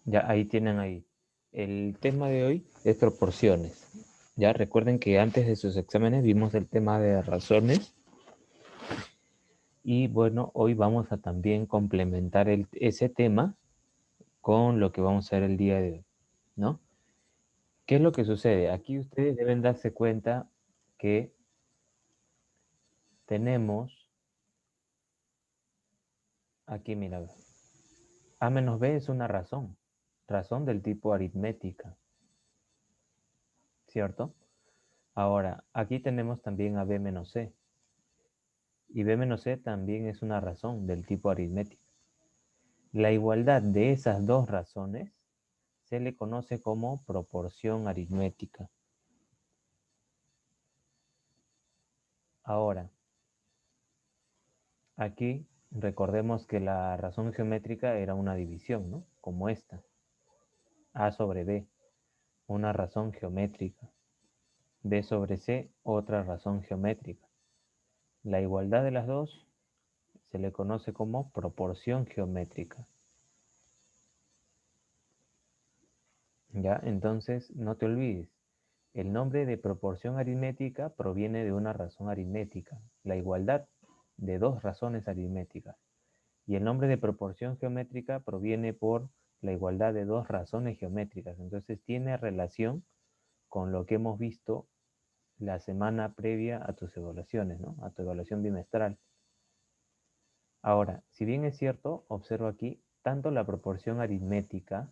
Ya ahí tienen ahí. El tema de hoy es proporciones. Ya recuerden que antes de sus exámenes vimos el tema de razones y bueno, hoy vamos a también complementar ese tema con lo que vamos a hacer el día de hoy, ¿no? ¿Qué es lo que sucede? Aquí ustedes deben darse cuenta que tenemos, aquí mira, A menos B es una razón del tipo aritmética, ¿cierto? Ahora, aquí tenemos también a B menos C, y B menos C también es una razón del tipo aritmético. La igualdad de esas dos razones se le conoce como proporción aritmética. Ahora, aquí recordemos que la razón geométrica era una división, ¿no? Como esta, A sobre B, una razón geométrica. B sobre C, otra razón geométrica. La igualdad de las dos se le conoce como proporción geométrica. ¿Ya? Entonces, no te olvides, el nombre de proporción aritmética proviene de una razón aritmética, la igualdad de dos razones aritméticas. Y el nombre de proporción geométrica proviene por la igualdad de dos razones geométricas. Entonces, tiene relación con lo que hemos visto la semana previa a tus evaluaciones, ¿no? A tu evaluación bimestral. Ahora, si bien es cierto, observo aquí, tanto la proporción aritmética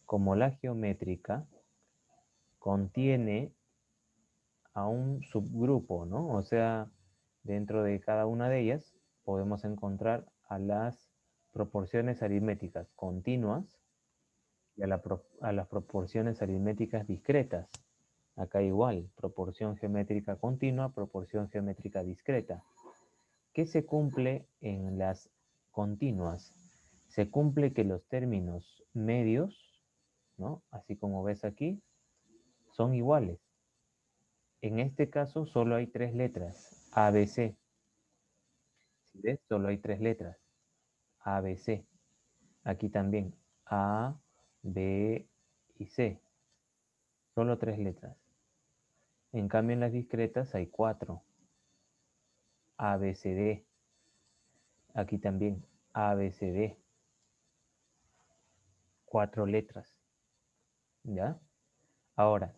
como la geométrica contiene a un subgrupo, ¿no? O sea, dentro de cada una de ellas podemos encontrar a las proporciones aritméticas continuas y a las proporciones aritméticas discretas. Acá igual, proporción geométrica continua, proporción geométrica discreta. ¿Qué se cumple en las continuas? Se cumple que los términos medios, ¿no? Así como ves aquí, son iguales. En este caso solo hay tres letras, A, B, C. Si ves, solo hay tres letras, A, B, C. Aquí también, A, B y C. Solo tres letras. En cambio, en las discretas hay cuatro, A, B, C, D. Aquí también, A, B, C, D. Cuatro letras. ¿Ya? Ahora,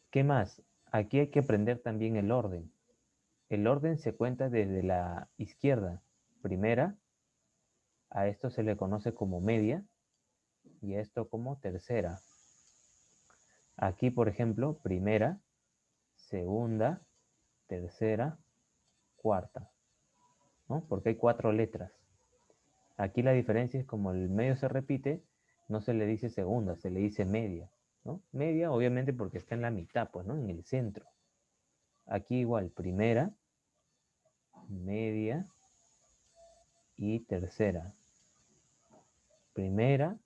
¿qué más? Aquí hay que aprender también el orden. El orden se cuenta desde la izquierda. Primera, a esto se le conoce como media y a esto como tercera. Aquí, por ejemplo, primera, segunda, tercera, cuarta, ¿no? Porque hay cuatro letras. Aquí la diferencia es como el medio se repite, no se le dice segunda, se le dice media, ¿no? Media, obviamente, porque está en la mitad, pues, ¿no? En el centro. Aquí igual, primera, media y tercera. Primera,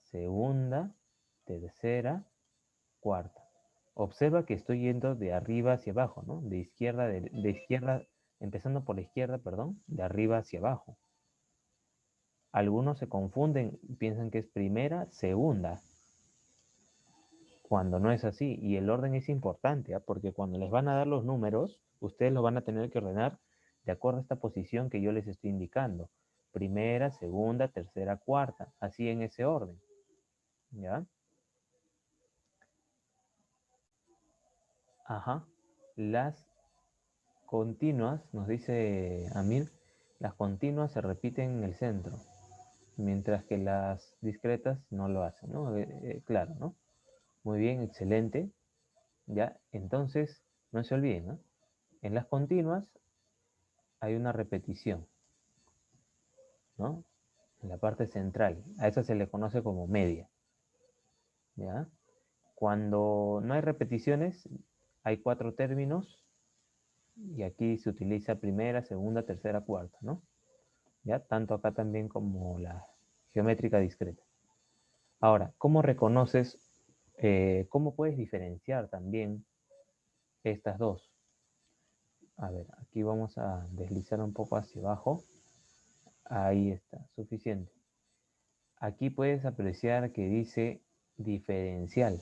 segunda, tercera, cuarta. Observa que estoy yendo de arriba hacia abajo, ¿no? De izquierda, empezando por la izquierda, perdón, de arriba hacia abajo. Algunos se confunden, piensan que es primera, segunda, cuando no es así. Y el orden es importante, ¿eh? Porque cuando les van a dar los números, ustedes los van a tener que ordenar de acuerdo a esta posición que yo les estoy indicando. Primera, segunda, tercera, cuarta, así en ese orden, ¿ya? Ajá. Las continuas, nos dice Amir, las continuas se repiten en el centro, mientras que las discretas no lo hacen, ¿no? Claro, ¿no? Muy bien, excelente. Ya, entonces, no se olviden, ¿no? En las continuas hay una repetición, ¿no? En la parte central. A esa se le conoce como media, ¿ya? Cuando no hay repeticiones, hay cuatro términos y aquí se utiliza primera, segunda, tercera, cuarta, ¿no? ¿Ya? Tanto acá también como la geométrica discreta. Ahora, ¿cómo reconoces, cómo puedes diferenciar también estas dos? A ver, aquí vamos a deslizar un poco hacia abajo. Ahí está, suficiente. aquí puedes apreciar que dice diferencial.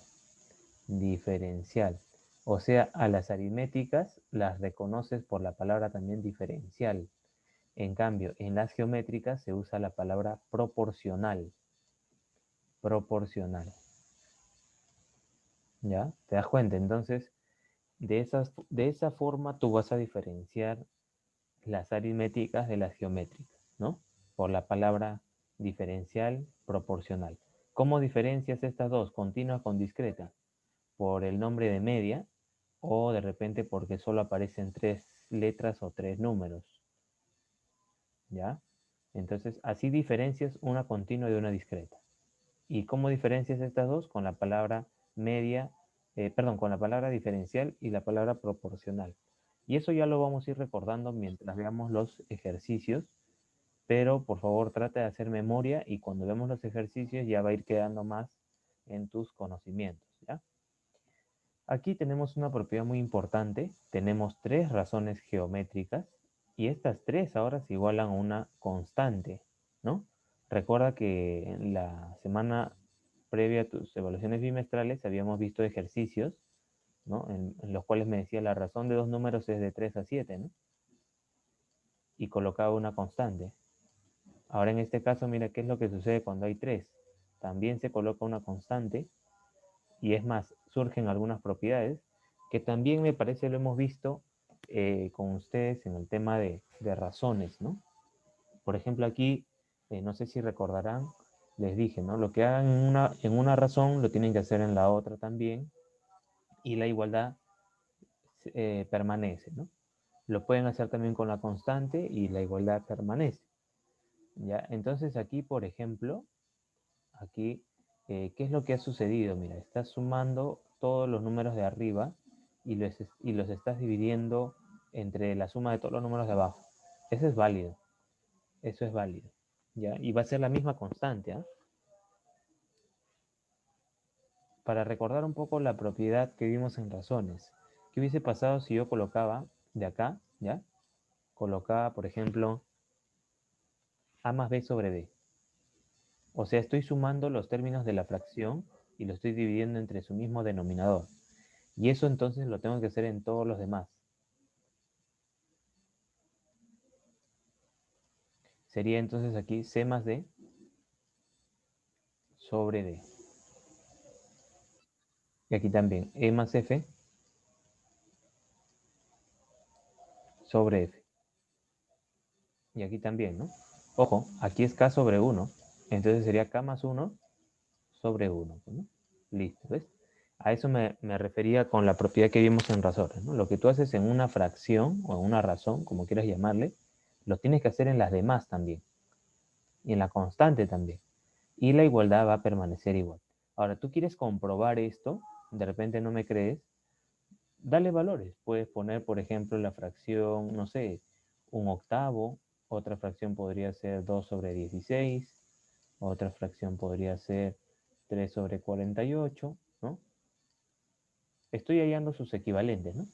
Diferencial. O sea, a las aritméticas las reconoces por la palabra también diferencial. En cambio, en las geométricas se usa la palabra proporcional. Proporcional. ¿Ya? ¿Te das cuenta? Entonces, de esa forma tú vas a diferenciar las aritméticas de las geométricas, ¿no? Por la palabra diferencial, proporcional. ¿Cómo diferencias estas dos, continua con discreta? Por el nombre de media o de repente porque solo aparecen 3 letras o 3 números, ¿ya? Entonces, así diferencias una continua de una discreta. ¿Y cómo diferencias estas dos? Con la palabra media, con la palabra diferencial y la palabra proporcional. Y eso ya lo vamos a ir recordando mientras veamos los ejercicios, pero por favor trata de hacer memoria y cuando vemos los ejercicios ya va a ir quedando más en tus conocimientos, ¿ya? Aquí tenemos una propiedad muy importante, tenemos 3 razones geométricas y estas 3 ahora se igualan a una constante, ¿no? Recuerda que en la semana previa a tus evaluaciones bimestrales habíamos visto ejercicios, ¿no? En los cuales me decía la razón de dos números es de 3 a 7, ¿no? Y colocaba una constante. Ahora en este caso, mira qué es lo que sucede cuando hay 3. También se coloca una constante y es más, surgen algunas propiedades que también me parece lo hemos visto con ustedes en el tema de razones, ¿no? Por ejemplo, aquí, no sé si recordarán, les dije, ¿no? Lo que hagan en una razón lo tienen que hacer en la otra también y la igualdad permanece, ¿no? Lo pueden hacer también con la constante y la igualdad permanece, ¿ya? Entonces aquí, por ejemplo, aquí, ¿qué es lo que ha sucedido? Mira, estás sumando todos los números de arriba y los estás dividiendo entre la suma de todos los números de abajo. Eso es válido. Eso es válido. ¿Ya? Y va a ser la misma constante. ¿Eh? Para recordar un poco la propiedad que vimos en razones. ¿Qué hubiese pasado si yo colocaba de acá, ¿ya? Colocaba, por ejemplo, a más b sobre d. O sea, estoy sumando los términos de la fracción y lo estoy dividiendo entre su mismo denominador. Y eso entonces lo tengo que hacer en todos los demás. Sería entonces aquí C más D sobre D. Y aquí también E más F sobre F. Y aquí también, ¿no? Ojo, aquí es K sobre 1. Entonces sería K más 1 sobre 1. ¿No? Listo, ¿ves? A eso me refería con la propiedad que vimos en razones, ¿no? Lo que tú haces en una fracción o en una razón, como quieras llamarle, lo tienes que hacer en las demás también. Y en la constante también. Y la igualdad va a permanecer igual. Ahora, tú quieres comprobar esto, de repente no me crees, dale valores. Puedes poner, por ejemplo, la fracción, no sé, un octavo, otra fracción podría ser 2 sobre 16, otra fracción podría ser 3 sobre 48, ¿no? Estoy hallando sus equivalentes, ¿no?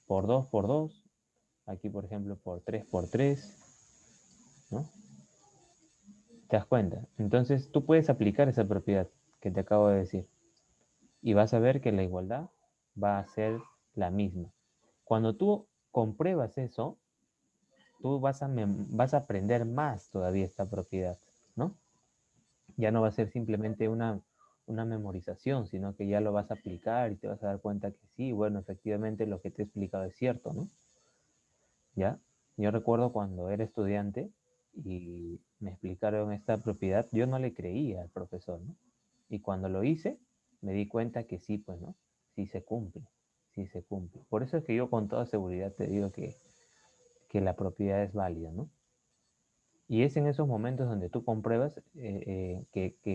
Por 2, aquí por ejemplo por 3, ¿no? ¿Te das cuenta? Entonces tú puedes aplicar esa propiedad que te acabo de decir y vas a ver que la igualdad va a ser la misma. Cuando tú compruebas eso, tú vas a aprender más todavía esta propiedad, ¿no? Ya no va a ser simplemente una memorización, sino que ya lo vas a aplicar y te vas a dar cuenta que sí, bueno, efectivamente lo que te he explicado es cierto, ¿no? ¿Ya? Yo recuerdo cuando era estudiante y me explicaron esta propiedad, yo no le creía al profesor, ¿no? Y cuando lo hice, me di cuenta que sí, pues, ¿no? Sí se cumple, sí se cumple. Por eso es que yo con toda seguridad te digo que la propiedad es válida, ¿no? Y es en esos momentos donde tú compruebas que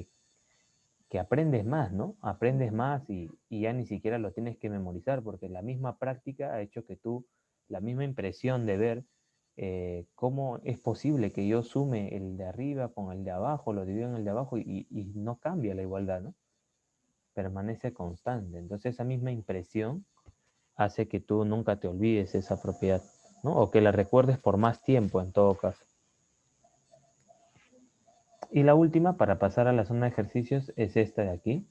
aprendes más, ¿no? Aprendes más y ya ni siquiera lo tienes que memorizar porque la misma práctica ha hecho que tú, la misma impresión de ver cómo es posible que yo sume el de arriba con el de abajo, lo divido en el de abajo y no cambia la igualdad, ¿no? Permanece constante. Entonces esa misma impresión hace que tú nunca te olvides esa propiedad, ¿no? O que la recuerdes por más tiempo en todo caso. Y la última, para pasar a la zona de ejercicios, es esta de aquí.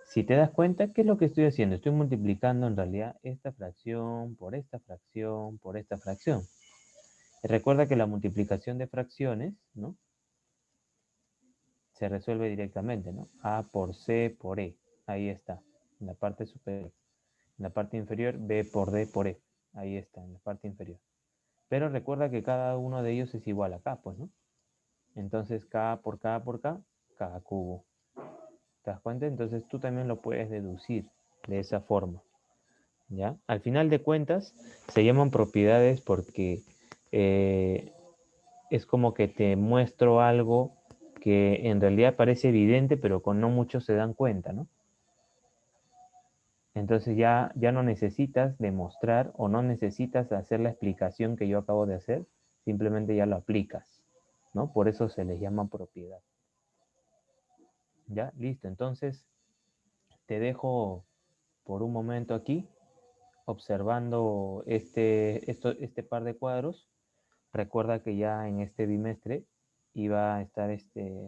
Si te das cuenta, ¿qué es lo que estoy haciendo? Estoy multiplicando en realidad esta fracción por esta fracción por esta fracción. Recuerda que la multiplicación de fracciones, ¿no? Se resuelve directamente, ¿no? A por C por E. Ahí está, en la parte superior. En la parte inferior, B por D por E. Ahí está, en la parte inferior. Pero recuerda que cada uno de ellos es igual a K, pues, ¿no? Entonces, K por K por K, K cubo. ¿Te das cuenta? Entonces tú también lo puedes deducir de esa forma, ¿ya? Al final de cuentas, se llaman propiedades porque es como que te muestro algo que en realidad parece evidente, pero con no muchos se dan cuenta, ¿no? Entonces ya no necesitas demostrar o no necesitas hacer la explicación que yo acabo de hacer, simplemente ya lo aplicas, ¿no? Por eso se les llama propiedad. ¿Ya? Listo. Entonces, te dejo por un momento aquí, observando este par de cuadros. Recuerda que ya en este bimestre iba a estar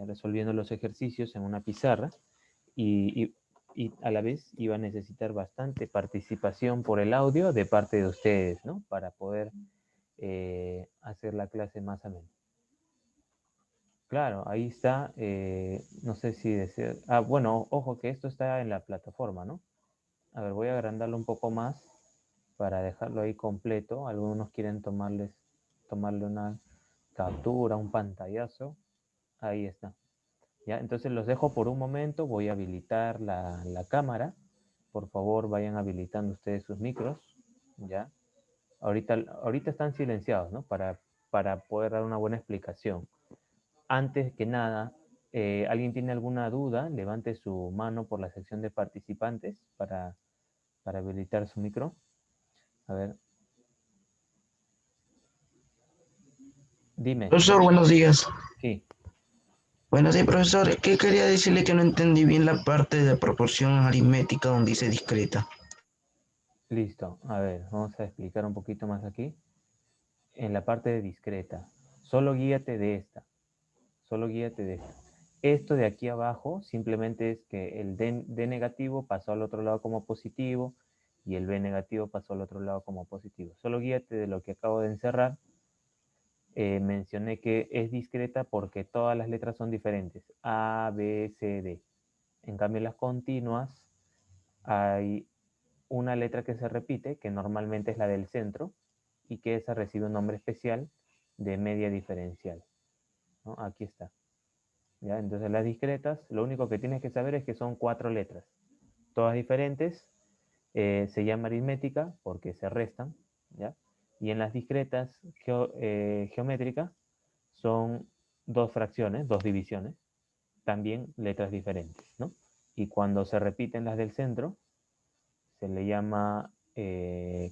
resolviendo los ejercicios en una pizarra y a la vez iba a necesitar bastante participación por el audio de parte de ustedes, ¿no? Para poder hacer la clase más amena. Claro, ahí está. No sé si desea. Ah, bueno, ojo que esto está en la plataforma, ¿no? A ver, voy a agrandarlo un poco más para dejarlo ahí completo. Algunos quieren tomarle una captura, un pantallazo. Ahí está. ¿Ya? Entonces los dejo por un momento. Voy a habilitar la cámara. Por favor, vayan habilitando ustedes sus micros. ¿Ya? Ahorita están silenciados, ¿no? Para poder dar una buena explicación. Antes que nada, ¿alguien tiene alguna duda? Levante su mano por la sección de participantes para habilitar su micro. A ver. Dime. Profesor, buenos días. Sí, Buenos días, profesor. ¿Qué quería decirle que no entendí bien la parte de proporción aritmética donde dice discreta? listo. A ver, vamos a explicar un poquito más aquí. En la parte de discreta, solo guíate de esta. Solo guíate de esta. Esto de aquí abajo simplemente es que el D negativo pasó al otro lado como positivo y el B negativo pasó al otro lado como positivo. Solo guíate de lo que acabo de encerrar. Mencioné que es discreta porque todas las letras son diferentes. A, B, C, D. En cambio, las continuas hay una letra que se repite, que normalmente es la del centro, y que esa recibe un nombre especial de media diferencial, ¿no? Aquí está. ¿Ya? Entonces las discretas, lo único que tienes que saber es que son 4 letras, todas diferentes, se llama aritmética porque se restan, ¿ya? Y en las discretas geométricas son 2 fracciones, 2 divisiones, también letras diferentes, ¿no? Y cuando se repiten las del centro, se le llama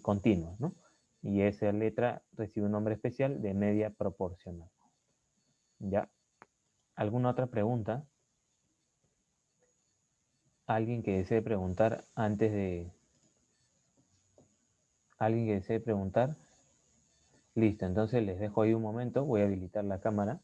continua, ¿no? Y esa letra recibe un nombre especial de media proporcional. ¿Ya? ¿Alguna otra pregunta? ¿Alguien que desee preguntar antes de... ¿Alguien que desee preguntar? Listo, entonces les dejo ahí un momento, voy a habilitar la cámara.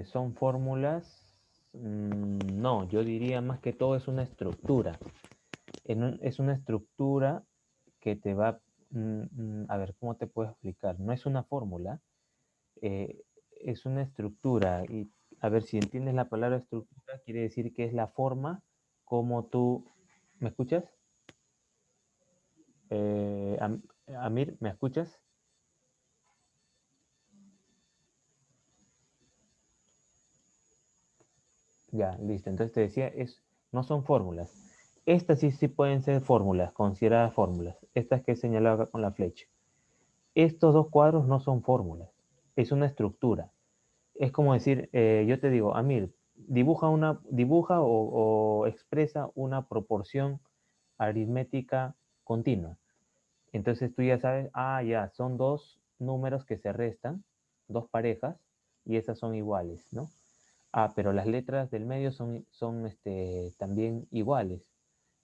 ¿Son fórmulas? No, yo diría más que todo es una estructura. Es una estructura que te va... a ver, ¿cómo te puedo explicar? No es una fórmula, eh, es una estructura. Y a ver, si entiendes la palabra estructura, quiere decir que es la forma como tú... ¿Me escuchas? Amir, ¿me escuchas? Ya, listo. Entonces te decía, no son fórmulas. Estas sí pueden ser fórmulas, consideradas fórmulas. Estas que he señalado acá con la flecha. Estos dos cuadros no son fórmulas. Es una estructura. Es como decir, yo te digo, Amir, dibuja o expresa una proporción aritmética continua. Entonces tú ya sabes, ya, son dos números que se restan, dos parejas, y esas son iguales, ¿no? Pero las letras del medio son también iguales.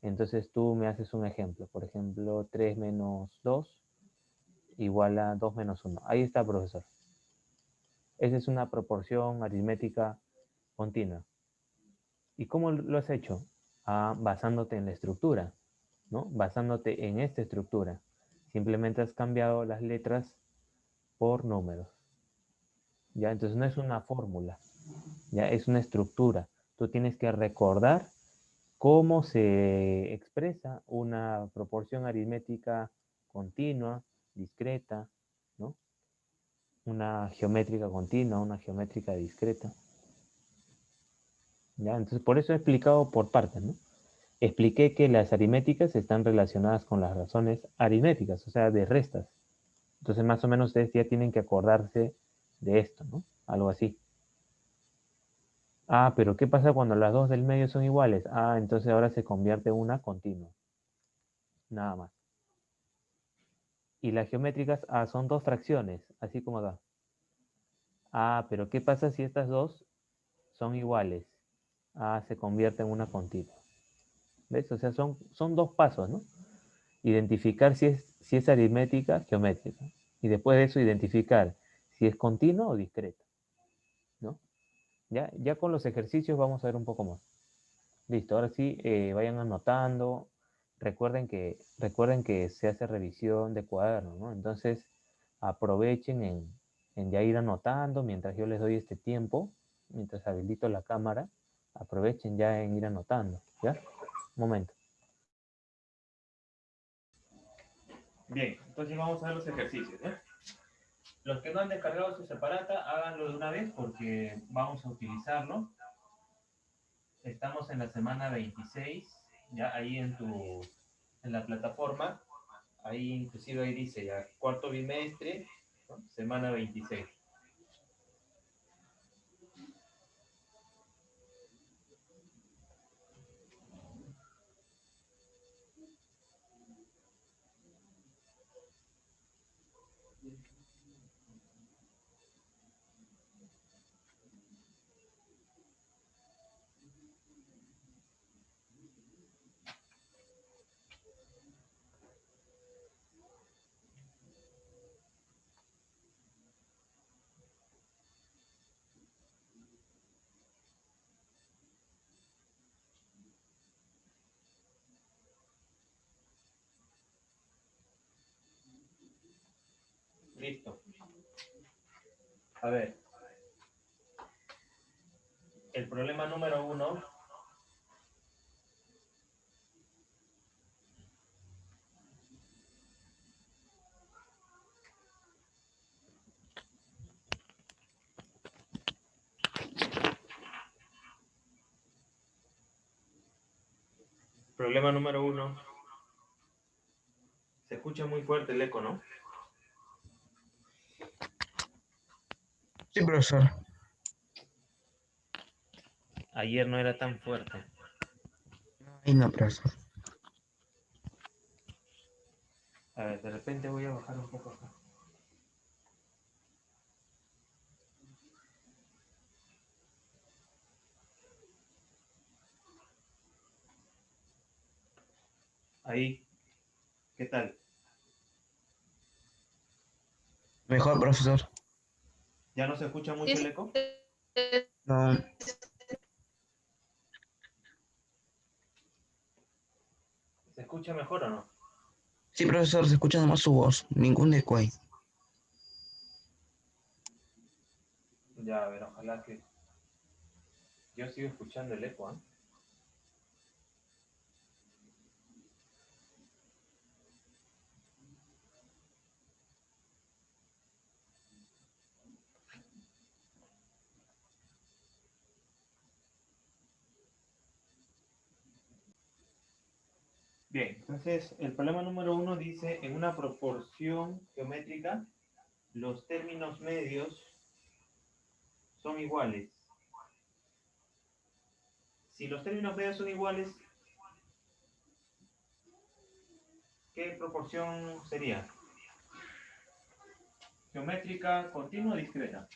Entonces tú me haces un ejemplo. Por ejemplo, 3 menos 2 igual a 2 menos 1. Ahí está, profesor. Esa es una proporción aritmética continua. ¿Y cómo lo has hecho? Basándote en la estructura, ¿no? Basándote en esta estructura. Simplemente has cambiado las letras por números. ¿Ya? Entonces no es una fórmula, ¿ya? Es una estructura. Tú tienes que recordar cómo se expresa una proporción aritmética continua, discreta, ¿no? Una geométrica continua, una geométrica discreta. ¿Ya? Entonces, por eso he explicado por partes, ¿no? Expliqué que las aritméticas están relacionadas con las razones aritméticas, o sea, de restas. Entonces, más o menos ustedes ya tienen que acordarse de esto, ¿no? Algo así. Pero ¿qué pasa cuando las dos del medio son iguales? Entonces ahora se convierte en una continua. Nada más. Y las geométricas, son dos fracciones, así como acá. Pero ¿qué pasa si estas dos son iguales? Se convierte en una continua. ¿Ves? O sea, son dos pasos, ¿no? Identificar si es aritmética, geométrica. Y después de eso, identificar si es continua o discreta, ¿no? Ya con los ejercicios vamos a ver un poco más. Listo, ahora sí, vayan anotando. Recuerden que se hace revisión de cuaderno, ¿no? Entonces, aprovechen en ya ir anotando mientras yo les doy este tiempo, mientras habilito la cámara, aprovechen ya en ir anotando, ¿ya? Un momento. Bien, entonces vamos a ver los ejercicios, ¿eh? Los que no han descargado su separata, háganlo de una vez porque vamos a utilizarlo. Estamos en la semana 26, ya ahí en la plataforma, ahí inclusive ahí dice ya cuarto bimestre, ¿no? Semana 26. Listo. A ver, el problema número 1. Problema número 1. Se escucha muy fuerte el eco, ¿no? Sí, profesor. Ayer no era tan fuerte. Ay, no, profesor. A ver, de repente voy a bajar un poco acá. Ahí, ¿qué tal? Mejor, profesor. ¿Ya no se escucha mucho el eco? No. ¿Se escucha mejor o no? Sí, profesor, se escucha nomás su voz. Ningún eco ahí. Ya, a ver, ojalá que... Yo sigo escuchando el eco, ¿eh? Bien, entonces el problema número 1 dice, en una proporción geométrica, los términos medios son iguales. Si los términos medios son iguales, ¿qué proporción sería? ¿Geométrica, continua o discreta?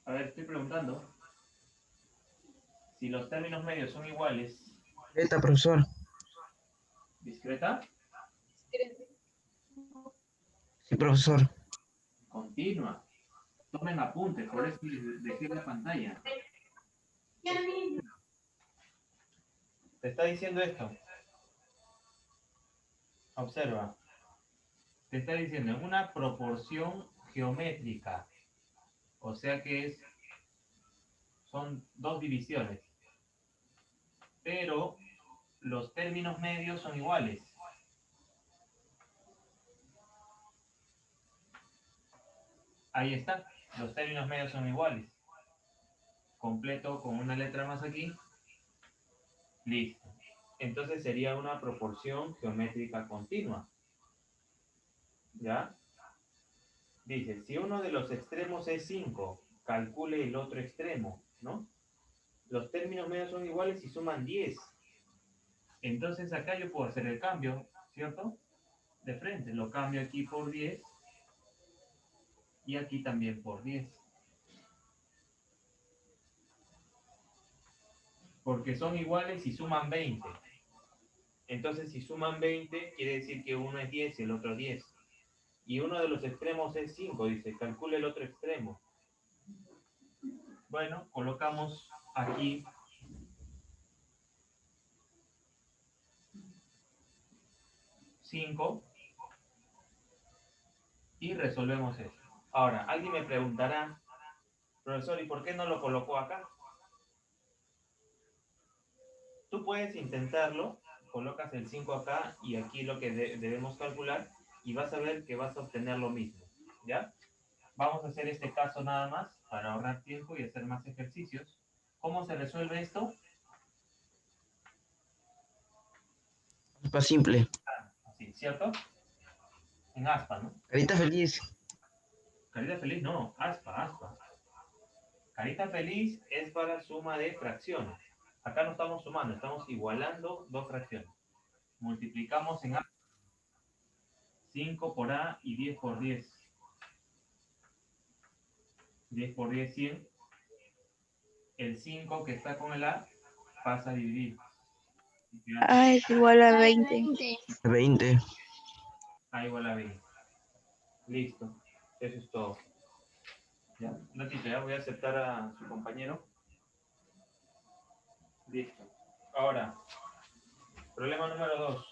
A ver, estoy preguntando. Si los términos medios son iguales, Discreta, profesor. discreta, Sí, profesor. continua. Tomen apuntes, por eso les dejé la pantalla. Te está diciendo esto. Observa. Te está diciendo en una proporción geométrica. O sea que son dos divisiones. Pero los términos medios son iguales. Ahí está. Los términos medios son iguales. Completo con una letra más aquí. Listo. Entonces sería una proporción geométrica continua. ¿Ya? Dice, si uno de los extremos es 5, calcule el otro extremo, ¿no? Los términos medios son iguales y suman 10. Entonces acá yo puedo hacer el cambio, ¿cierto? De frente, lo cambio aquí por 10 y aquí también por 10. Porque son iguales y suman 20. Entonces si suman 20, quiere decir que uno es 10 y el otro 10. Y uno de los extremos es 5, dice, calcule el otro extremo. Bueno, colocamos aquí 5 y resolvemos eso. Ahora, alguien me preguntará, profesor, ¿y por qué no lo colocó acá? Tú puedes intentarlo, colocas el 5 acá y aquí lo que debemos calcular y vas a ver que vas a obtener lo mismo, ¿ya? Vamos a hacer este caso nada más para ahorrar tiempo y hacer más ejercicios. ¿Cómo se resuelve esto? Aspa simple. Así, ¿cierto? En aspa, ¿no? Carita feliz. Carita feliz, no, aspa, aspa. Carita feliz es para suma de fracciones. Acá no estamos sumando, estamos igualando dos fracciones. Multiplicamos en A 5 por A y 10 por 10. 10 por 10, 100. El 5 que está con el A pasa a dividir. A es igual a 20. 20. A igual a 20. Listo. Eso es todo. Ya, un ratito, ya voy a aceptar a su compañero. Listo. Ahora, problema número 2.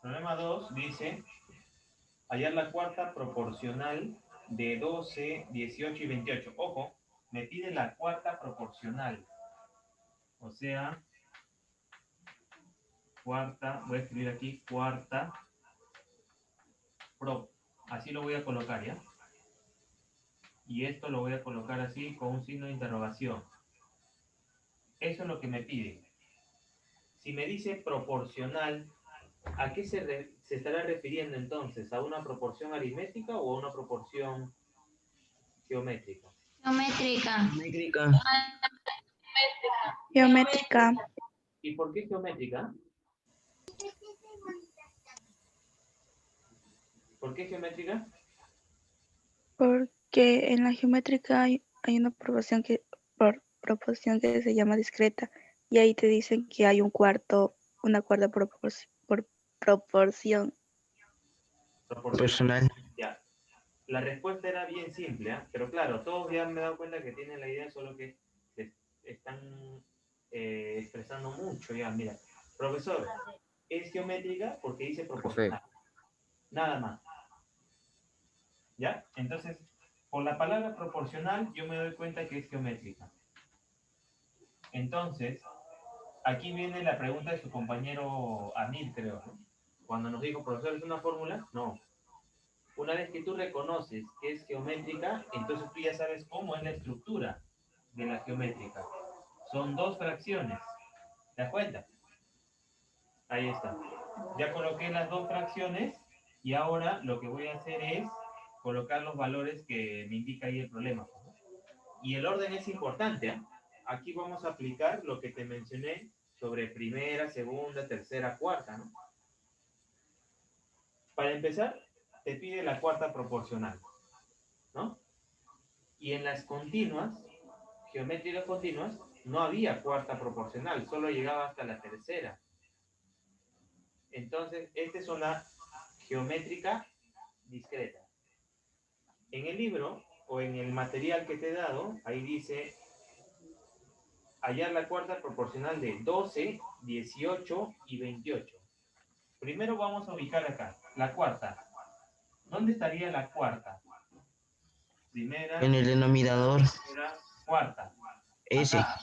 Problema 2 dice, hallar la cuarta proporcional de 12, 18 y 28. Ojo, me pide la cuarta proporcional. O sea, cuarta, voy a escribir aquí, cuarta prop. Así lo voy a colocar, ¿ya? Y esto lo voy a colocar así con un signo de interrogación. Eso es lo que me pide. Si me dice proporcional, ¿a qué se estará refiriendo entonces? ¿A una proporción aritmética o a una proporción geométrica? Geométrica. Métrica. Geométrica. ¿Y por qué geométrica? ¿Por qué geométrica? Porque en la geométrica hay una proporción que se llama discreta y ahí te dicen que hay una cuarta proporción. Personal. Ya. La respuesta era bien simple, ¿eh? Pero claro, todos ya me he dado cuenta que tienen la idea, solo que están expresando mucho ya. Mira, profesor, es geométrica porque dice proporcional. Nada más. ¿Ya? Entonces, por la palabra proporcional, yo me doy cuenta que es geométrica. Entonces, aquí viene la pregunta de su compañero Anil, creo, ¿no? Cuando nos dijo, profesor, ¿es una fórmula? No. Una vez que tú reconoces que es geométrica, entonces tú ya sabes cómo es la estructura de la geométrica. Son dos fracciones. ¿Te das cuenta? Ahí está. Ya coloqué las dos fracciones y ahora lo que voy a hacer es colocar los valores que me indica ahí el problema. Y el orden es importante, ¿eh? Aquí vamos a aplicar lo que te mencioné sobre primera, segunda, tercera, cuarta, ¿no? Para empezar, te pide la cuarta proporcional, ¿no? Y en las continuas, geométricas continuas, no había cuarta proporcional, solo llegaba hasta la tercera. Entonces, esta es una geométrica discreta. En el libro o en el material que te he dado, ahí dice hallar la cuarta proporcional de 12, 18 y 28. Primero vamos a ubicar acá, la cuarta. ¿Dónde estaría la cuarta? Primera, En el denominador tercera, cuarta. S. Acá,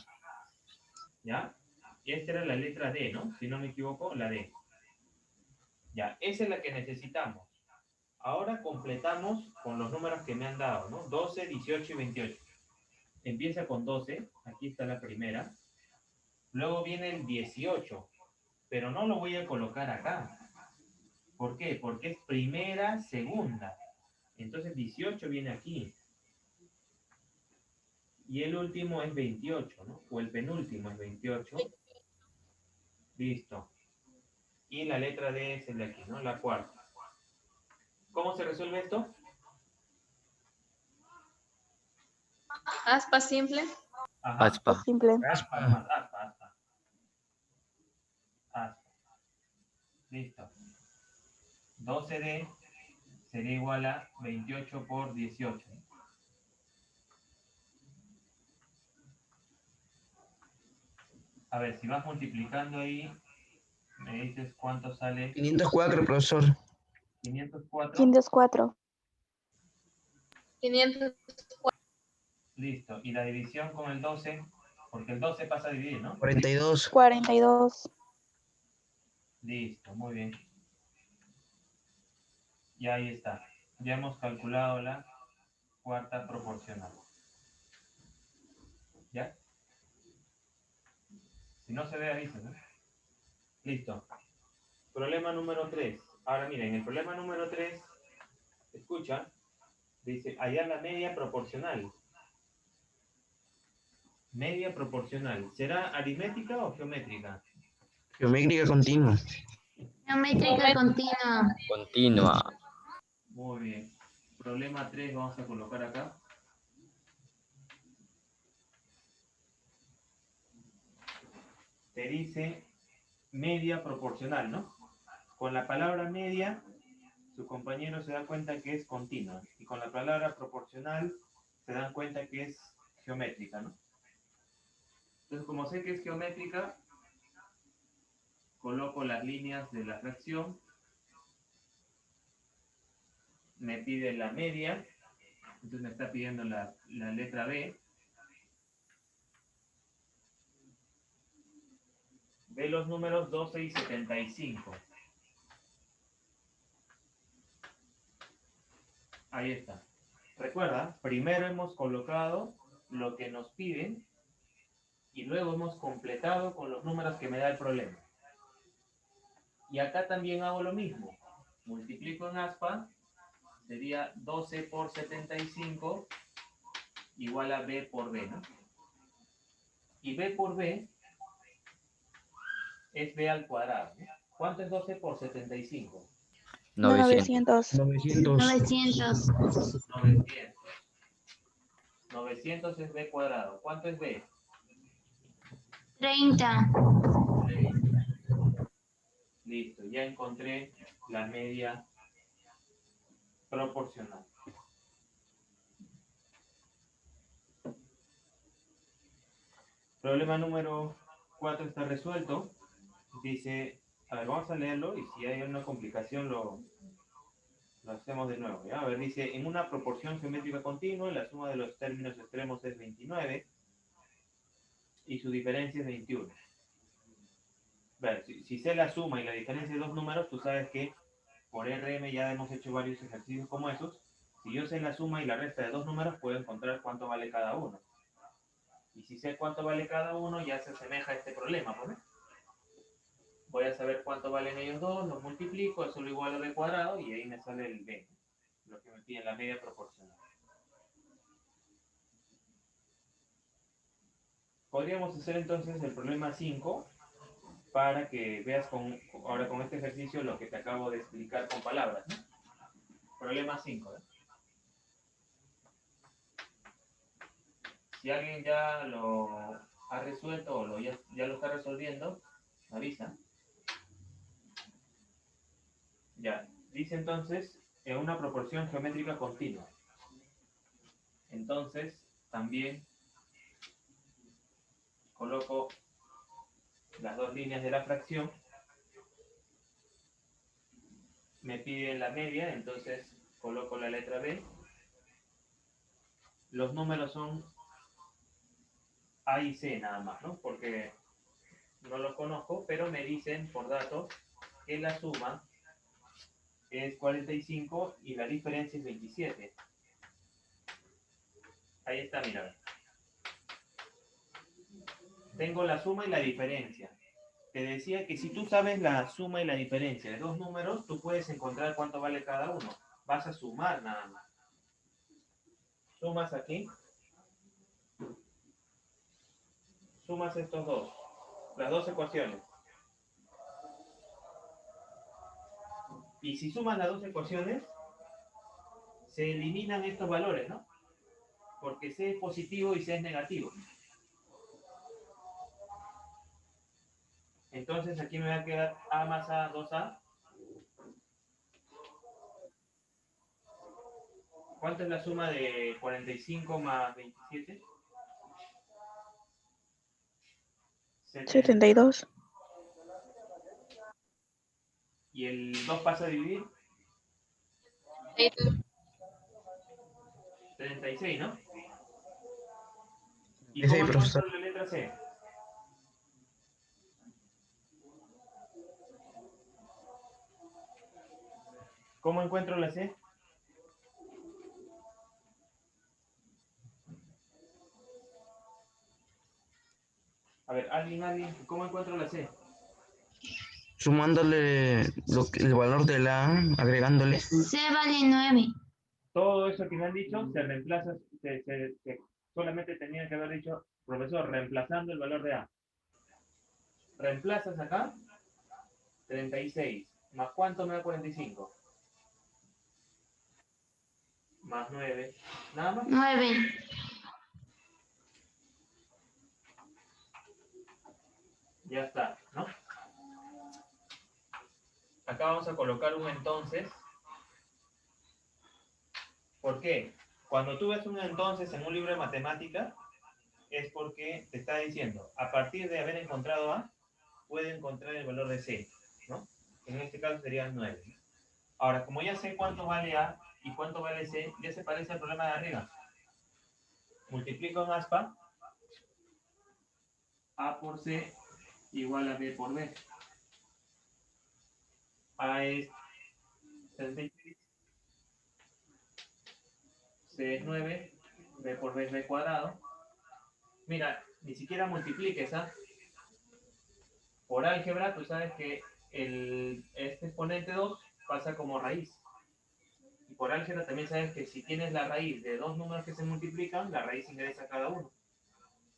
¿ya? Y esta era la letra D, ¿no? Si no me equivoco, la D. Ya, esa es la que necesitamos. Ahora completamos con los números que me han dado, ¿no? 12, 18 y 28. Empieza con 12, aquí está la primera. Luego viene el 18, pero no lo voy a colocar acá. ¿Por qué? Porque es primera, segunda. Entonces 18 viene aquí. Y el último es 28, ¿no? O el penúltimo es 28. Listo. Y la letra D es el de aquí, ¿no? La cuarta. ¿Cómo se resuelve esto? Aspa simple. Ajá. Es simple. Aspa, nomás, aspa. Listo. 12D sería igual a 28 por 18. A ver, si vas multiplicando ahí, me dices cuánto sale. 504, profesor. 504. 504. 500. Listo. Y la división con el 12, porque el 12 pasa a dividir, ¿no? 42. 42. Listo, muy bien. Y ahí está. Ya hemos calculado la cuarta proporcional. ¿Ya? Si no se ve, avisen, ¿no? Listo. Problema número 3. Ahora miren, el problema número 3, escucha, dice hallar la media proporcional. Media proporcional. ¿Será aritmética o geométrica? Geométrica continua. Geométrica continua. Continua. Muy bien. Problema 3 vamos a colocar acá. Te dice media proporcional, ¿no? Con la palabra media, su compañero se da cuenta que es continua. Y con la palabra proporcional, se dan cuenta que es geométrica, ¿no? Entonces, como sé que es geométrica, coloco las líneas de la fracción. Me pide la media. Entonces me está pidiendo la letra B. Ve los números 12 y 75. Ahí está. Recuerda, primero hemos colocado lo que nos piden y luego hemos completado con los números que me da el problema. Y acá también hago lo mismo. Multiplico en aspa, sería 12 por 75 igual a B por B, ¿no? Y B por B es B al cuadrado, ¿no? ¿Cuánto es 12 por 75? 900. 900. 900. 900. 900 es B cuadrado. ¿Cuánto es B? 30. Listo, ya encontré la media proporcional. Problema número 4 está resuelto. Dice, a ver, vamos a leerlo y si hay una complicación lo hacemos de nuevo, ¿ya? A ver, dice, en una proporción geométrica continua, la suma de los términos extremos es 29 y su diferencia es 21. A ver, si sé la suma y la diferencia de dos números, tú sabes que por RM ya hemos hecho varios ejercicios como esos. Si yo sé la suma y la resta de dos números, puedo encontrar cuánto vale cada uno. Y si sé cuánto vale cada uno, ya se asemeja a este problema, ¿no? Voy a saber cuánto valen ellos dos, los multiplico, eso lo igualo a b cuadrado y ahí me sale el b, lo que me pide la media proporcional. Podríamos hacer entonces el problema 5, para que veas ahora con este ejercicio lo que te acabo de explicar con palabras, ¿no? Problema 5. Si alguien ya lo ha resuelto o ya lo está resolviendo, me avisa. Ya, dice entonces en una proporción geométrica continua. Entonces, también coloco las dos líneas de la fracción. Me pide la media, entonces coloco la letra B. Los números son A y C nada más, ¿no? Porque no los conozco, pero me dicen por datos que la suma es 45 y la diferencia es 27. Ahí está, mira. Tengo la suma y la diferencia. Te decía que si tú sabes la suma y la diferencia de dos números, tú puedes encontrar cuánto vale cada uno. Vas a sumar nada más. Sumas aquí. Sumas estos dos. Las dos ecuaciones. Y si sumas las dos ecuaciones, se eliminan estos valores, ¿no? Porque C es positivo y C es negativo. Entonces aquí me va a quedar A más A, 2A. ¿Cuánto es la suma de 45 más 27? 72. ¿Y el 2 pasa a dividir? 36, ¿no? ¿Y Sí, cómo profesor. encuentro la letra C? ¿Cómo encuentro la C? A ver, alguien, ¿cómo encuentro la C? Sumándole el valor de la A, agregándole. C vale 9. Todo eso que me han dicho se reemplaza, solamente tenía que haber dicho, profesor, reemplazando el valor de A. Reemplazas acá, 36. ¿Más cuánto me da 45? Más 9. ¿Nada más? 9. Ya está, ¿no? Acá vamos a colocar un entonces. ¿Por qué? Cuando tú ves un entonces en un libro de matemática, es porque te está diciendo, a partir de haber encontrado A, puede encontrar el valor de C, ¿no? En este caso serían 9. Ahora, como ya sé cuánto vale A y cuánto vale C, ya se parece al problema de arriba. Multiplico en aspa, A por C igual a B por B. A es 36, C es 9, B por B es B cuadrado. Mira, ni siquiera multipliques, ¿ah? Por álgebra, tú sabes que este exponente 2 pasa como raíz. Y por álgebra también sabes que si tienes la raíz de dos números que se multiplican, la raíz ingresa a cada uno.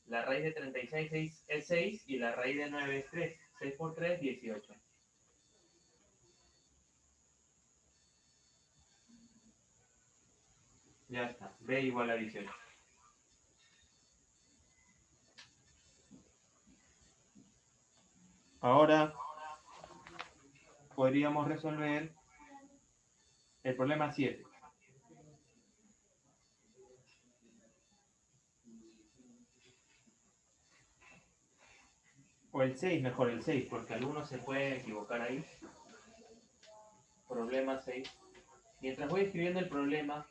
La raíz de 36 es 6 y la raíz de 9 es 3. 6 por 3, 18. Ya está. B igual a 18. Ahora podríamos resolver el problema 7. O el 6, mejor el 6, porque algunos se puede equivocar ahí. Problema 6. Mientras voy escribiendo el problema,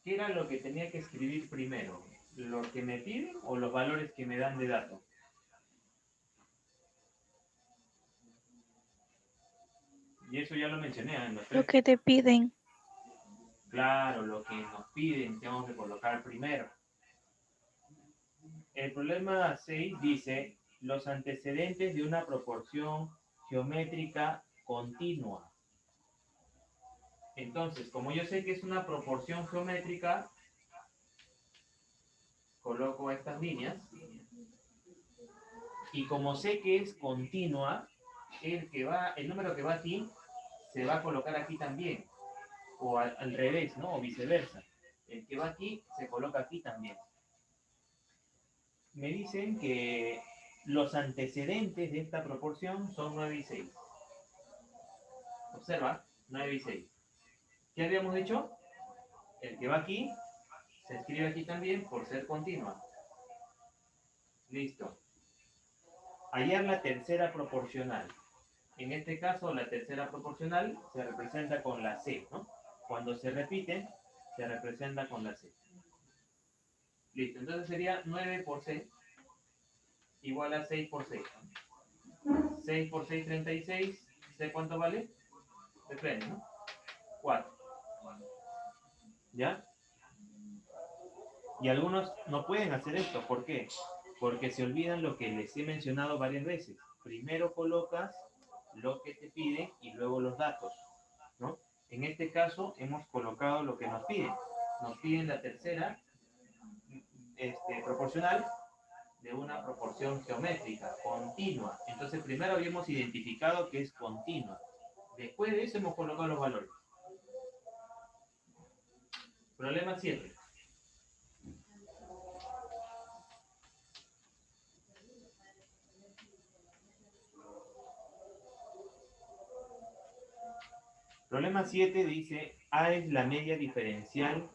¿qué era lo que tenía que escribir primero? ¿Lo que me piden o los valores que me dan de dato? Y eso ya lo mencioné en los Lo tres. que te piden. Claro, lo que nos piden tenemos que colocar primero. El problema 6 dice los antecedentes de una proporción geométrica continua. Entonces, como yo sé que es una proporción geométrica, coloco estas líneas. Y como sé que es continua, el número que va aquí se va a colocar aquí también. O al revés, ¿no? O viceversa. El que va aquí se coloca aquí también. Me dicen que los antecedentes de esta proporción son 9 y 6. Observa, 9 y 6. ¿Qué habíamos dicho? El que va aquí se escribe aquí también por ser continua. Listo. Hallar la tercera proporcional. En este caso, la tercera proporcional se representa con la C, ¿no? Cuando se repiten, se representa con la C. Listo, entonces sería 9 por C igual a 6 por 6. 6 por 6, 36. ¿Sé cuánto vale? Depende, ¿no? 4. ¿Ya? Y algunos no pueden hacer esto. ¿Por qué? Porque se olvidan lo que les he mencionado varias veces. Primero colocas lo que te piden y luego los datos, ¿no? En este caso hemos colocado lo que nos piden. Nos piden la tercera proporcional de una proporción geométrica, continua. Entonces primero habíamos identificado que es continua. Después de eso hemos colocado los valores. Problema 7. Problema 7 dice, A es la media diferencial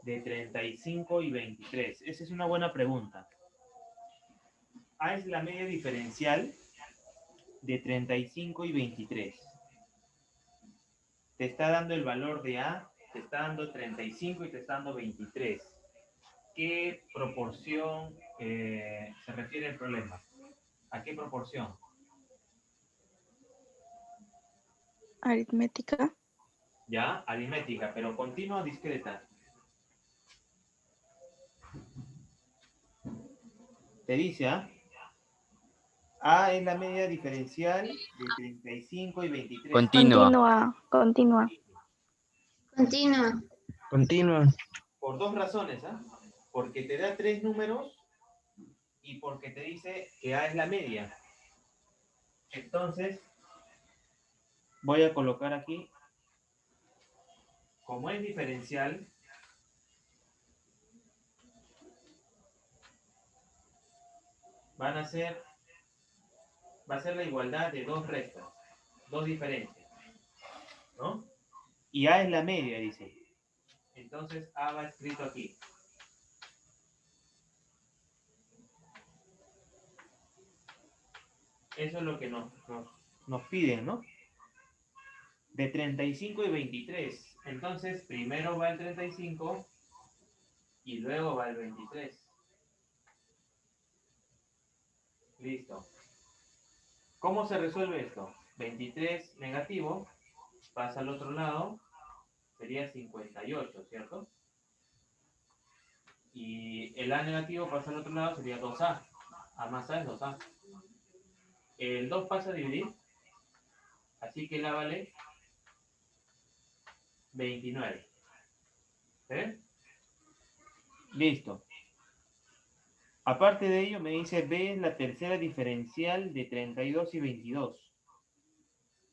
de 35 y 23. Esa es una buena pregunta. A es la media diferencial de 35 y 23. Te está dando el valor de A, te está dando 35 y te está dando 23. ¿Qué proporción se refiere el problema? ¿A qué proporción? Aritmética. Ya, aritmética, pero continua o discreta. Te dice, A es la media diferencial de 35 y 23. Continua. Continua. Continua. Continua. Por dos razones, porque te da 3 números y porque te dice que A es la media. Entonces, voy a colocar aquí, como es diferencial, va a ser la igualdad de dos restas, dos diferencias, ¿no? Y A es la media, dice. Entonces A va escrito aquí. Eso es lo que nos piden, ¿no? De 35 y 23. Entonces, primero va el 35 y luego va el 23. Listo. ¿Cómo se resuelve esto? 23 negativo pasa al otro lado, sería 58, ¿cierto? Y el A negativo pasa al otro lado, sería 2A. A más A es 2A. El 2 pasa a dividir, así que el A vale 29. ¿Eh? Listo. Aparte de ello, me dice B es la tercera diferencial de 32 y 22.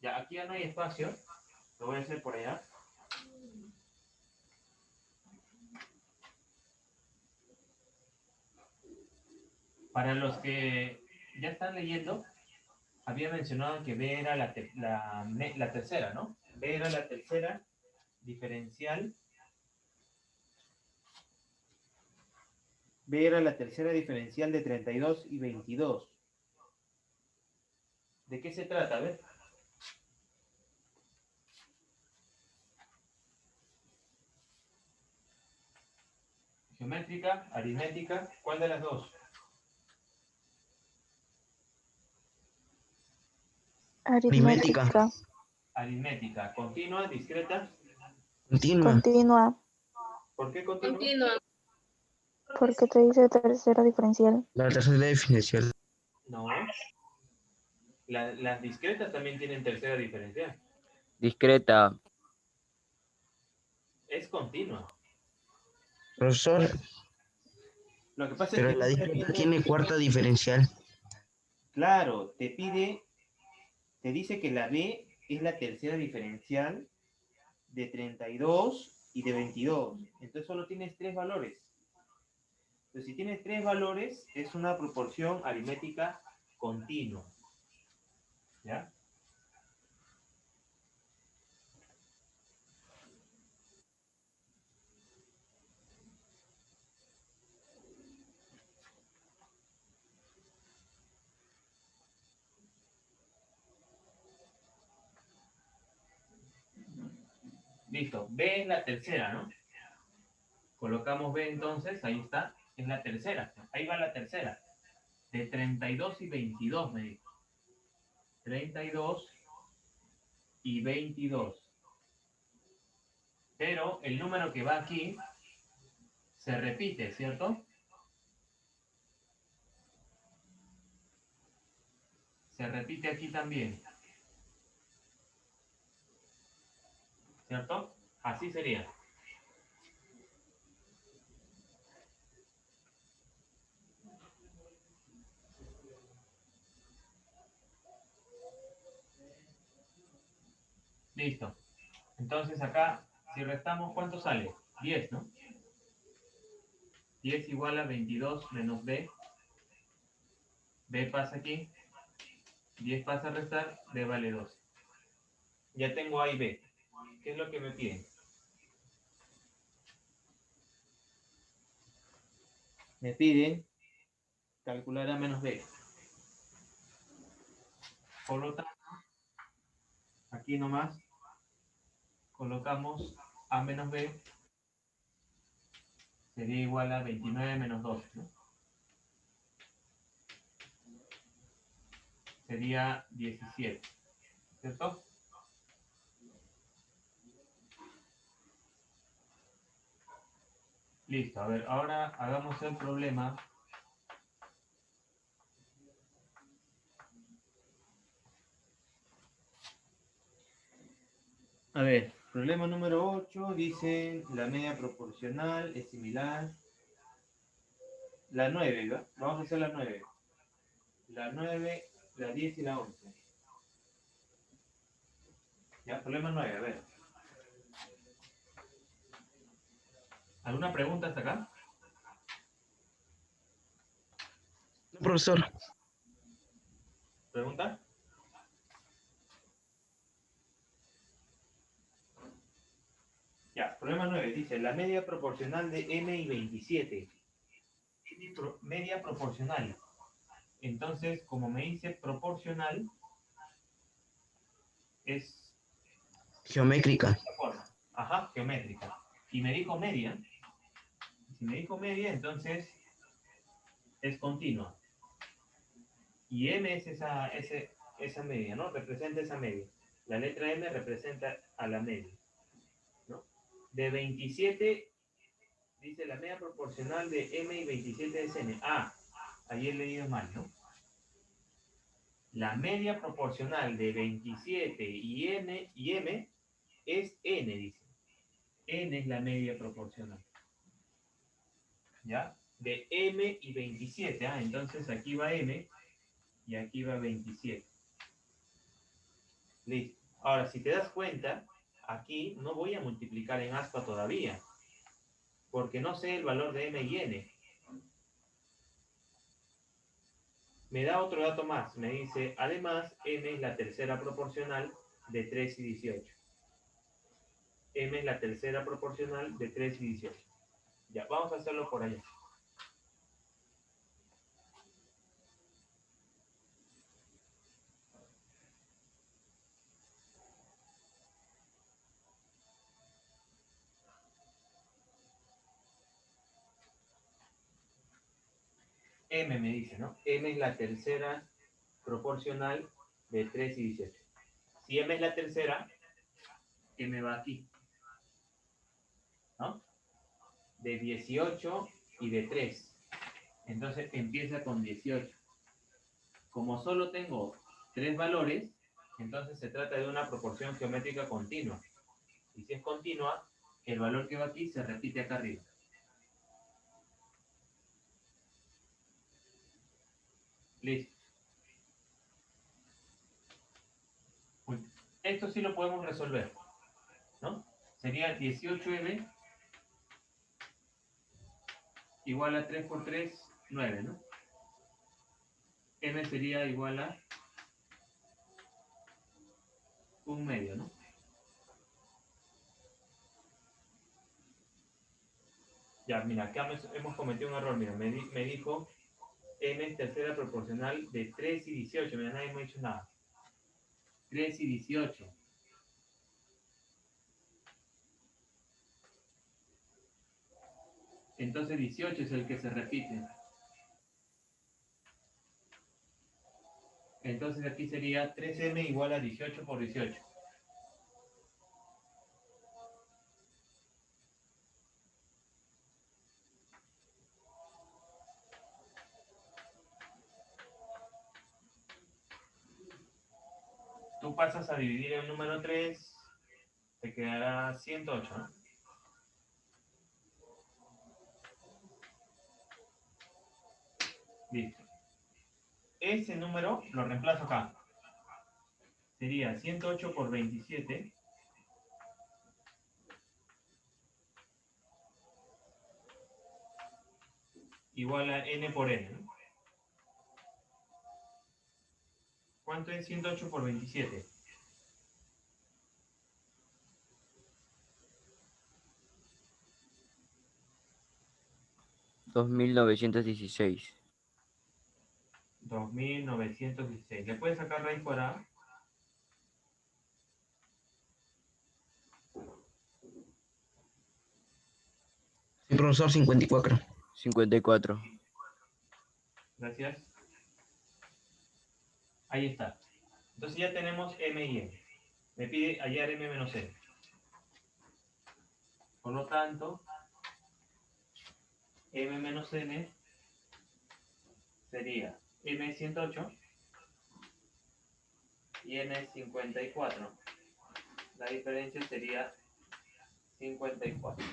Ya, aquí ya no hay espacio. Lo voy a hacer por allá. Para los que ya están leyendo, había mencionado que B era la tercera, ¿no? B era la tercera diferencial. B era la tercera diferencial de 32 y 22. ¿De qué se trata? A ver. Geométrica, aritmética, ¿cuál de las dos? Aritmética. Aritmética, continua, discreta. Continua. Continua. ¿Por qué continua? Continua. Porque te dice tercera diferencial. La tercera diferencial. No. Las discretas también tienen tercera diferencial. Discreta. Es continua. Profesor, Lo que pasa es Pero que la tú discreta repites, tiene cuarta diferencial. claro, te dice que la B es la tercera diferencial de 32 y de 22. Entonces solo tienes tres valores. Entonces, si tienes tres valores, es una proporción aritmética continua. ¿Ya? Listo. B es la tercera, ¿no? Colocamos B entonces, ahí está, es la tercera. Ahí va la tercera. De 32 y 22, me dijo. 32 y 22. Pero el número que va aquí se repite, ¿cierto? Se repite aquí también. ¿Cierto? Así sería. Listo. Entonces acá, si restamos, ¿cuánto sale? 10, ¿no? 10 igual a 22 menos B. B pasa aquí. 10 pasa a restar. B vale 12. Ya tengo A y B. ¿Qué es lo que me piden? Me piden calcular A menos B. Por lo tanto, aquí nomás colocamos A menos B. Sería igual a 29 menos 12, ¿no? Sería 17. ¿Cierto? Listo. A ver, ahora hagamos el problema. A ver, problema número 8 dice la media proporcional es similar. La 9, ¿verdad? Vamos a hacer la 9. La 9, la 10 y la 11. Ya, problema 9, a ver. ¿Alguna pregunta hasta acá? No, profesor. ¿Pregunta? Ya, problema 9 dice la media proporcional de m y 27. Media proporcional. Entonces, como me dice proporcional, es Geométrica. de esta forma. Ajá, geométrica. Y me dijo media. Si me dijo media, entonces es continua. Y m es esa media, ¿no? Representa esa media. La letra m representa a la media, ¿no? De 27, dice la media proporcional de m y 27 es n. Ah, ahí he leído mal, ¿no? La media proporcional de 27 y m es n, dice. N es la media proporcional. ¿Ya? De m y 27. Ah, entonces aquí va m y aquí va 27. Listo. Ahora, si te das cuenta, aquí no voy a multiplicar en aspa todavía, porque no sé el valor de m y n. Me da otro dato más. Me dice, además, m es la tercera proporcional de 3 y 18. M es la tercera proporcional de 3 y 18. Ya, vamos a hacerlo por allá. M me dice, ¿no? M es la tercera proporcional de 3 y 18. Si M es la tercera, M va aquí, ¿no? De 18 y de 3. Entonces empieza con 18. Como solo tengo 3 valores, entonces se trata de una proporción geométrica continua. Y si es continua, el valor que va aquí se repite acá arriba. Listo. Uy, esto sí lo podemos resolver, ¿no? Sería 18m igual a 3 por 3, 9, ¿no? M sería igual a 1/2, ¿no? Ya, mira, acá hemos cometido un error. Mira, me dijo m es tercera proporcional de 3 y 18. Mira, nadie me ha dicho nada. 3 y 18. Entonces 18 es el que se repite. Entonces aquí sería 3m igual a 18 por 18. Tú pasas a dividir el número 3, te quedará 108, ¿no? Listo. Ese número lo reemplazo acá. Sería 108 por 27 igual a n por n, ¿no? ¿Cuánto es 108 por 27? $2.916. 2916. ¿Le puedes sacar raíz cuadrada? Sí, profesor, 54. 54. Gracias. Ahí está. Entonces ya tenemos m y n. Me pide hallar m menos n. Por lo tanto, m menos n sería m es 108 y n es 54. La diferencia sería 54.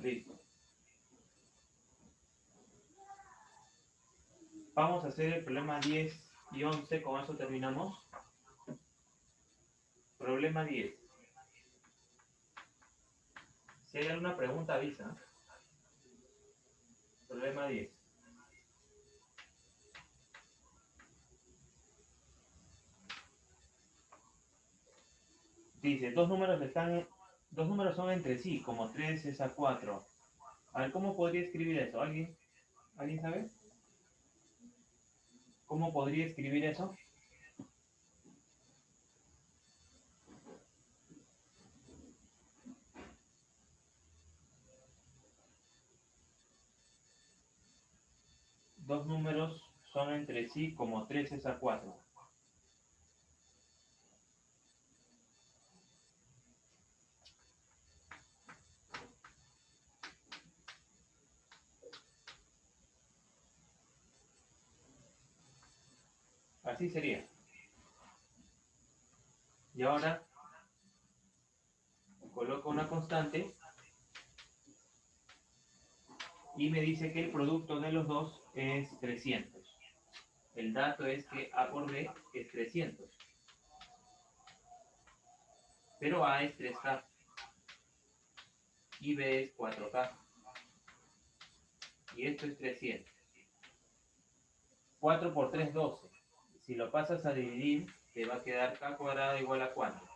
Listo. Vamos a hacer el problema 10 y 11, con eso terminamos. Problema 10. Si hay alguna pregunta, avisa. Problema 10. Dice, dos números son entre sí, como 3 es a 4. A ver, ¿cómo podría escribir eso? ¿Alguien sabe? ¿Cómo podría escribir eso? Dos números son entre sí como 3 es a 4. Así sería. Y ahora coloco una constante y me dice que el producto de los dos es 300. El dato es que A por B es 300. Pero A es 3K y B es 4K. Y esto es 300. 4 por 3, 12. Si lo pasas a dividir, te va a quedar K cuadrado igual a ¿cuánto?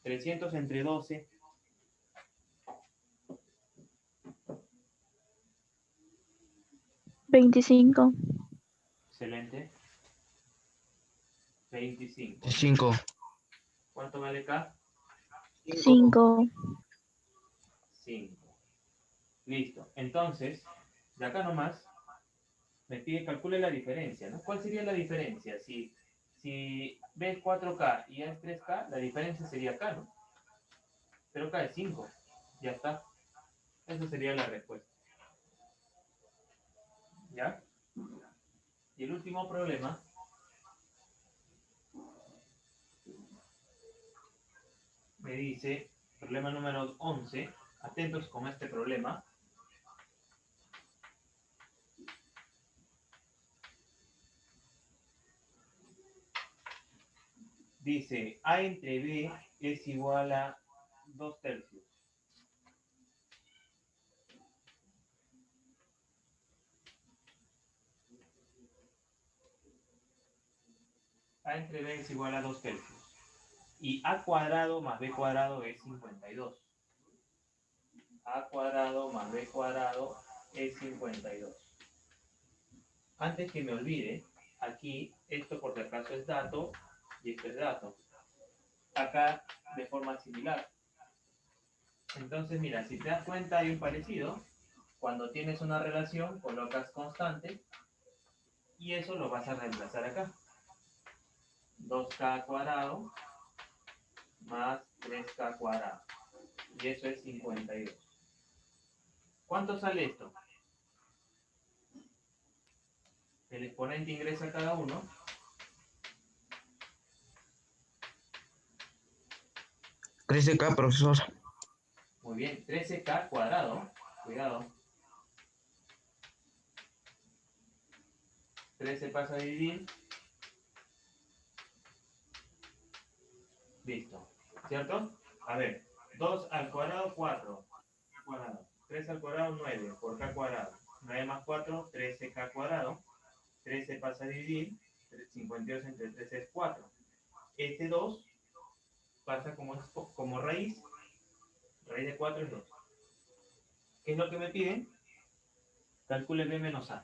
300 entre 12. 25. Excelente. 25. 5. ¿Cuánto vale K? 5. 5. Listo. Entonces, de acá nomás, me pide calcule la diferencia, ¿no? ¿Cuál sería la diferencia? Si B es 4K y A es 3K, la diferencia sería K, ¿no? Pero K es 5. Ya está. Esa sería la respuesta. ¿Ya? Y el último problema me dice, problema número 11, atentos con este problema. Dice, A entre B es igual a 2/3. A entre B es igual a 2/3. Y A cuadrado más B cuadrado es 52. A cuadrado más B cuadrado es 52. Antes que me olvide, aquí esto por si acaso es dato y esto es dato. Acá de forma similar. Entonces, mira, si te das cuenta hay un parecido. Cuando tienes una relación, colocas constante y eso lo vas a reemplazar acá. 2k cuadrado más 3k cuadrado. Y eso es 52. ¿Cuánto sale esto? El exponente ingresa a cada uno. ¿13K, profesor? Muy bien, 13k cuadrado. Cuidado. 13 pasa a dividir. Listo. ¿Cierto? A ver, 2 al cuadrado, 4. K cuadrado. 3 al cuadrado, 9 por k cuadrado. 9 más 4, 13k cuadrado. 13 pasa a dividir. 52 entre 13 es 4. Este 2 pasa como raíz. Raíz de 4 es 2. ¿Qué es lo que me piden? Calcule b menos a.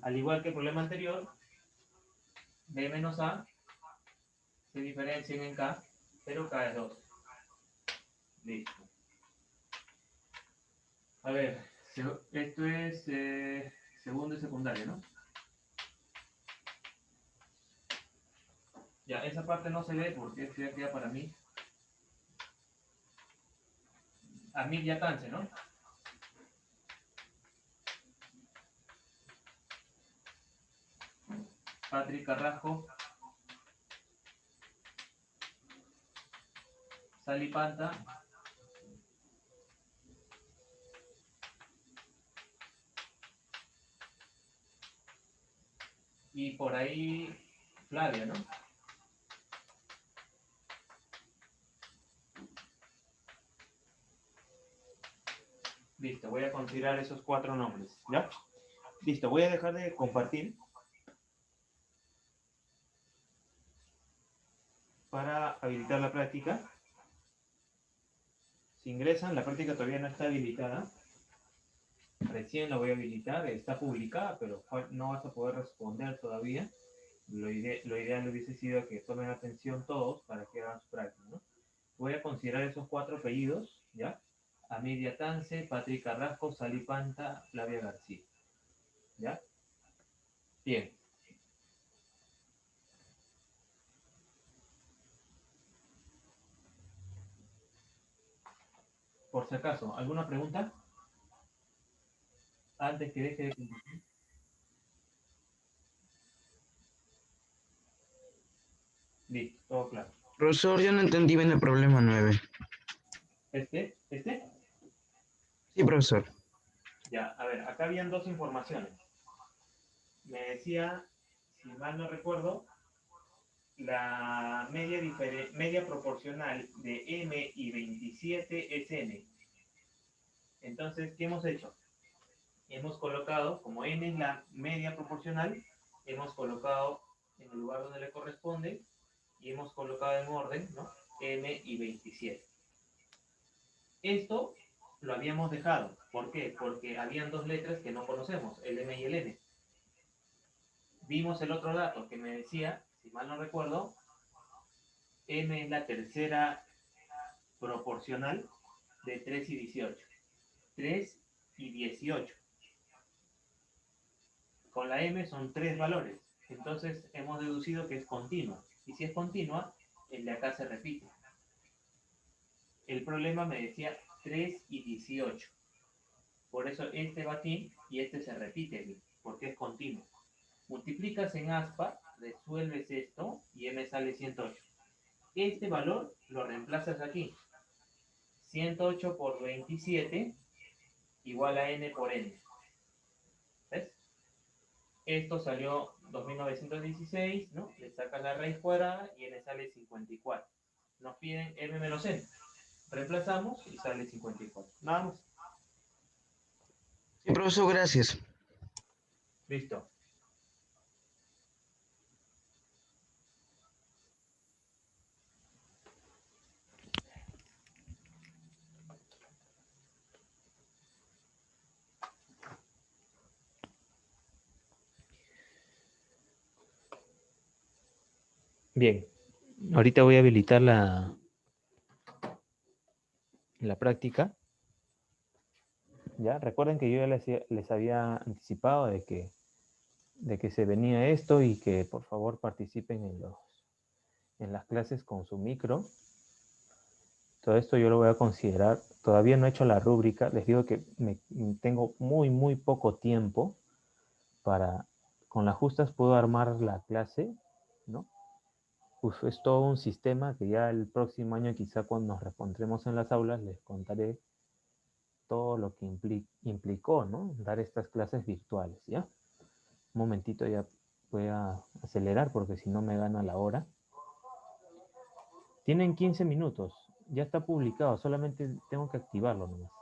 Al igual que el problema anterior, b menos a se diferencian en k, pero k es 2. Listo. A ver, esto es segundo y secundario, ¿no? Ya, esa parte no se ve porque esto ya queda para mí. Amir Yatance, ¿no? Patrick Carrasco. Sally Panta. Y por ahí Flavia, ¿no? Listo, voy a considerar esos 4 nombres, ¿ya? Listo, voy a dejar de compartir para habilitar la práctica. Si ingresan, la práctica todavía no está habilitada. Recién la voy a habilitar, está publicada, pero no vas a poder responder todavía. Lo ideal hubiese sido que tomen atención todos para que hagan su práctica, ¿no? Voy a considerar esos 4 apellidos, ¿ya? Amir Yatance, Patrick Carrasco, Sally Panta, Flavia García. ¿Ya? Bien. Por si acaso, ¿alguna pregunta? Antes que deje de compartir. Listo, todo claro. Profesor, yo no entendí bien el problema 9. ¿Este? Sí, profesor. Ya, a ver, acá habían 2 informaciones. Me decía, si mal no recuerdo, la media proporcional de M y 27 es N. Entonces, ¿qué hemos hecho? Hemos colocado, como N es la media proporcional, hemos colocado en el lugar donde le corresponde y hemos colocado en orden, ¿no? M y 27. Esto lo habíamos dejado. ¿Por qué? Porque habían 2 letras que no conocemos, el M y el N. Vimos el otro dato que me decía, si mal no recuerdo, M es la tercera proporcional de 3 y 18. 3 y 18. Con la M son 3 valores. Entonces hemos deducido que es continua. Y si es continua, el de acá se repite. El problema me decía 3 y 18. Por eso este va aquí y este se repite aquí, porque es continuo. Multiplicas en aspa, resuelves esto y M sale 108. Este valor lo reemplazas aquí. 108 por 27 igual a n por n. ¿Ves? Esto salió 2916, ¿no? Le sacas la raíz cuadrada y n sale 54. Nos piden m menos n. Reemplazamos y sale 54. Nada más. Sí, profesor, gracias. Listo. Bien. Ahorita voy a habilitar la práctica. Ya, recuerden que yo ya les había anticipado de que se venía esto y que por favor participen en las clases con su micro. Todo esto yo lo voy a considerar. Todavía no he hecho la rúbrica. Les digo que tengo muy poco tiempo para, con las justas puedo armar la clase, ¿no? Uf, es todo un sistema que ya el próximo año, quizá cuando nos encontremos en las aulas, les contaré todo lo que implicó, ¿no? Dar estas clases virtuales, ¿ya? Un momentito, ya voy a acelerar porque si no me gana la hora. Tienen 15 minutos, ya está publicado, solamente tengo que activarlo nomás.